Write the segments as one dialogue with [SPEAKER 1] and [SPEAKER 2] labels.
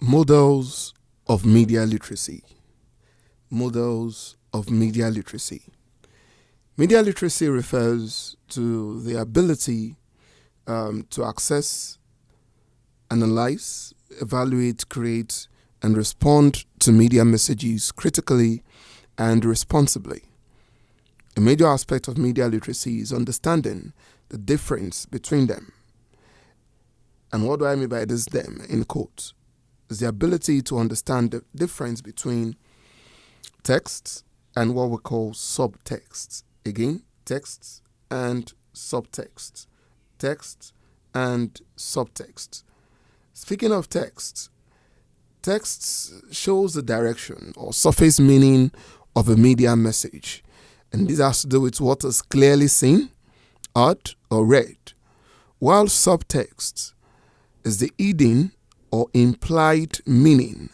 [SPEAKER 1] Models of media literacy. Models of media literacy. Media literacy refers to the ability to access, analyze, evaluate, create, and respond to media messages critically and responsibly. A major aspect of media literacy is understanding the difference between them. And what do I mean by this them, in quotes? Is the ability to understand the difference between texts and what we call subtexts. Again, texts and subtexts. Text and subtext. Speaking of texts, texts shows the direction or surface meaning of a media message. And this has to do with what is clearly seen, heard, or read. While subtext is the hidden or implied meaning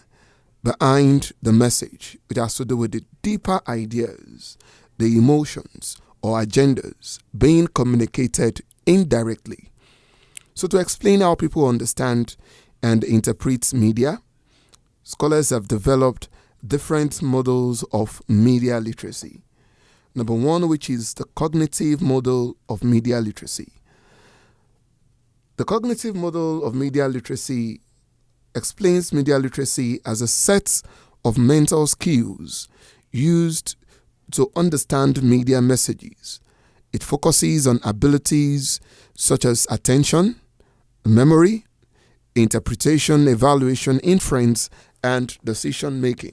[SPEAKER 1] behind the message. It has to do with the deeper ideas, the emotions or agendas being communicated indirectly. So to explain how people understand and interpret media, scholars have developed different models of media literacy. Number one, which is the cognitive model of media literacy. The cognitive model of media literacy explains media literacy as a set of mental skills used to understand media messages. It focuses on abilities such as attention, memory, interpretation, evaluation, inference, and decision making.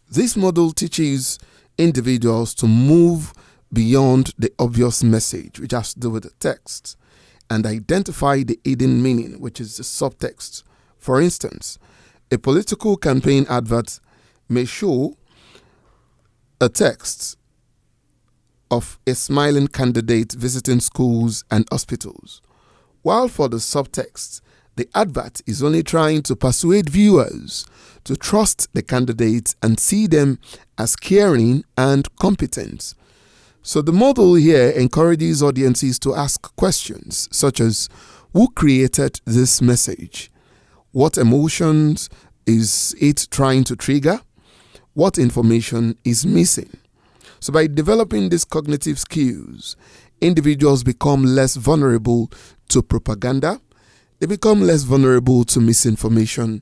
[SPEAKER 1] This model teaches individuals to move beyond the obvious message, which has to do with the text, and identify the hidden meaning, which is the subtext. For instance, a political campaign advert may show a text of a smiling candidate visiting schools and hospitals, while for the subtext, the advert is only trying to persuade viewers to trust the candidate and see them as caring and competent. So the model here encourages audiences to ask questions such as, who created this message? What emotions is it trying to trigger? What information is missing? So by developing these cognitive skills, individuals become less vulnerable to propaganda, they become less vulnerable to misinformation,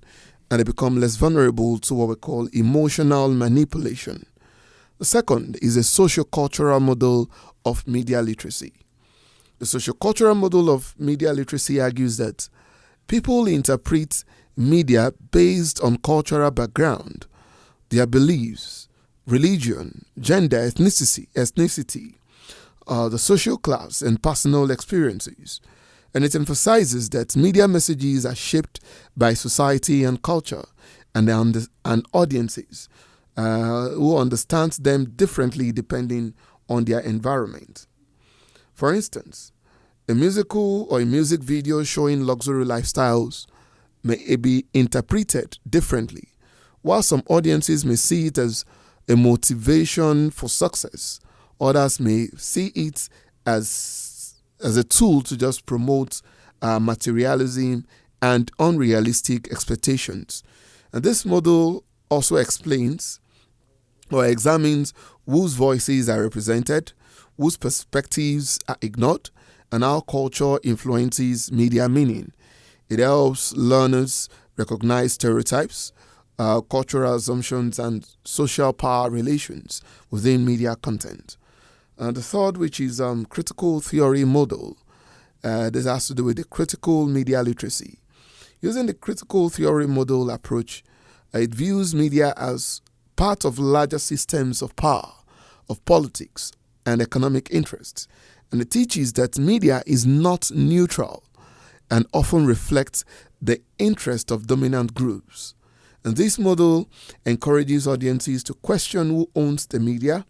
[SPEAKER 1] and they become less vulnerable to what we call emotional manipulation. The second is a sociocultural model of media literacy. The sociocultural model of media literacy argues that people interpret media based on cultural background, their beliefs, religion, gender, ethnicity, the social class, and personal experiences. And it emphasizes that media messages are shaped by society and culture and audiences who understand them differently depending on their environment. For instance, a musical or a music video showing luxury lifestyles may be interpreted differently, while some audiences may see it as a motivation for success. Others may see it as a tool to just promote materialism and unrealistic expectations. And this model also explains or examines whose voices are represented, whose perspectives are ignored, and how culture influences media meaning. It helps learners recognize stereotypes, cultural assumptions, and social power relations within media content. And the third, which is critical theory model, this has to do with the critical media literacy. Using the critical theory model approach, it views media as part of larger systems of power, of politics, and economic interests. And it teaches that media is not neutral and often reflects the interest of dominant groups. And this model encourages audiences to question who owns the media,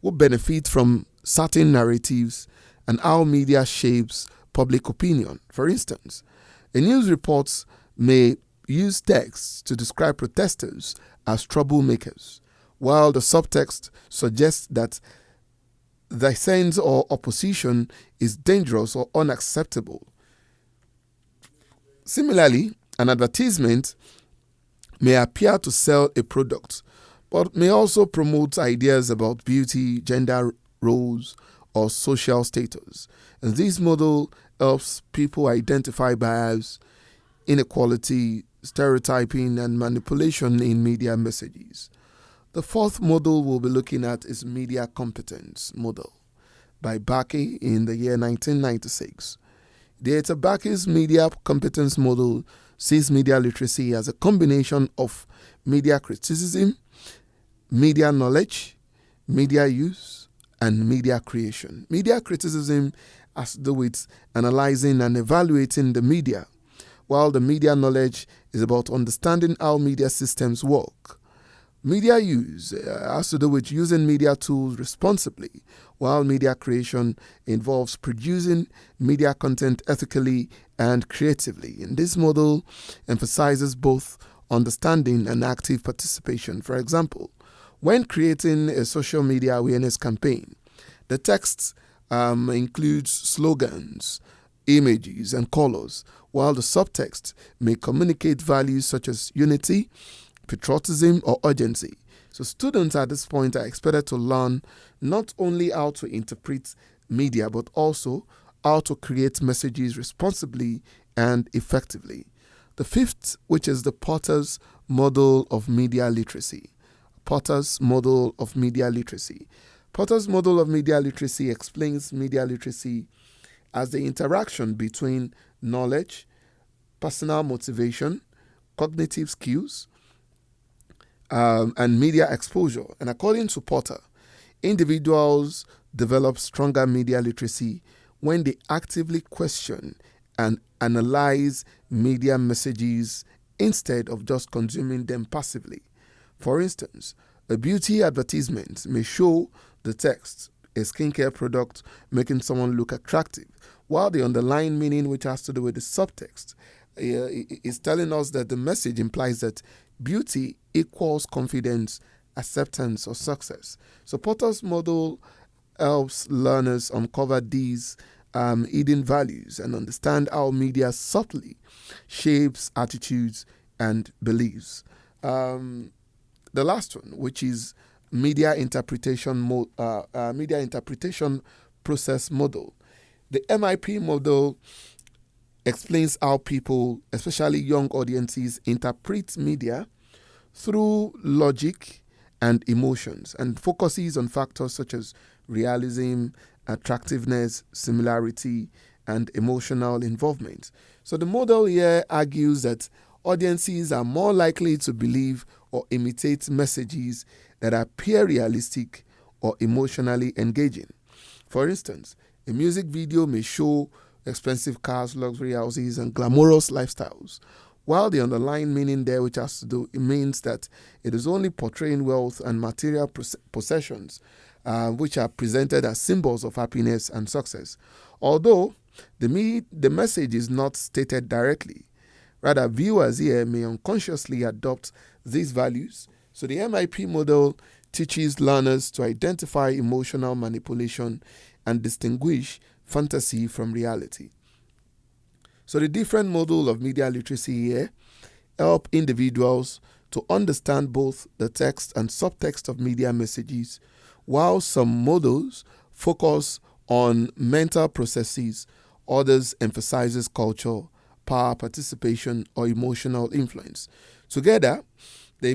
[SPEAKER 1] who benefits from certain narratives, and how media shapes public opinion. For instance, a news report may use text to describe protesters as troublemakers, while the subtext suggests that dissent or opposition is dangerous or unacceptable. Similarly, An advertisement may appear to sell a product, but may also promote ideas about beauty, gender roles, or social status. And this model helps people identify bias, inequality, stereotyping, and manipulation in media messages. The fourth model we'll be looking at is media competence model by Bakke in the year 1996. Dieter Bakke's media competence model sees media literacy as a combination of media criticism, media knowledge, media use, and media creation. Media criticism has to do with analyzing and evaluating the media, while the media knowledge is about understanding how media systems work. Media use has to do with using media tools responsibly, while media creation involves producing media content ethically and creatively. And this model emphasizes both understanding and active participation. For example, when creating a social media awareness campaign, the text includes slogans, images, and colors, while the subtext may communicate values such as unity, patriotism, or urgency. So students at this point are expected to learn not only how to interpret media, but also how to create messages responsibly and effectively. The fifth, which is the Potter's model of media literacy. Potter's model of media literacy. Potter's model of media literacy explains media literacy as the interaction between knowledge, personal motivation, cognitive skills, and media exposure. And according to Potter, individuals develop stronger media literacy when they actively question and analyze media messages instead of just consuming them passively. For instance, a beauty advertisement may show the text, a skincare product making someone look attractive, while the underlying meaning, which has to do with the subtext, is telling us that the message implies that beauty equals confidence, acceptance, or success. So Potter's model helps learners uncover these hidden values and understand how media subtly shapes attitudes and beliefs. The last one, which is media interpretation process model. The MIP model explains how people, especially young audiences, interpret media through logic and emotions, and focuses on factors such as realism, attractiveness, similarity, and emotional involvement. So the model here argues that audiences are more likely to believe or imitate messages that appear realistic or emotionally engaging. For instance, a music video may show expensive cars, luxury houses, and glamorous lifestyles, while the underlying meaning there, which has to do, it means that it is only portraying wealth and material possessions, which are presented as symbols of happiness and success. Although the message is not stated directly, rather viewers here may unconsciously adopt these values. So the MIP model teaches learners to identify emotional manipulation and distinguish fantasy from reality. So the different model of media literacy here help individuals to understand both the text and subtext of media messages, while some models focus on mental processes, others emphasizes culture, power, participation, or emotional influence. Together, they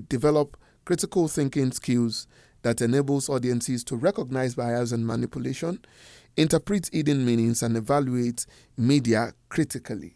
[SPEAKER 1] develop critical thinking skills that enables audiences to recognize bias and manipulation, interpret hidden meanings, and evaluate media critically.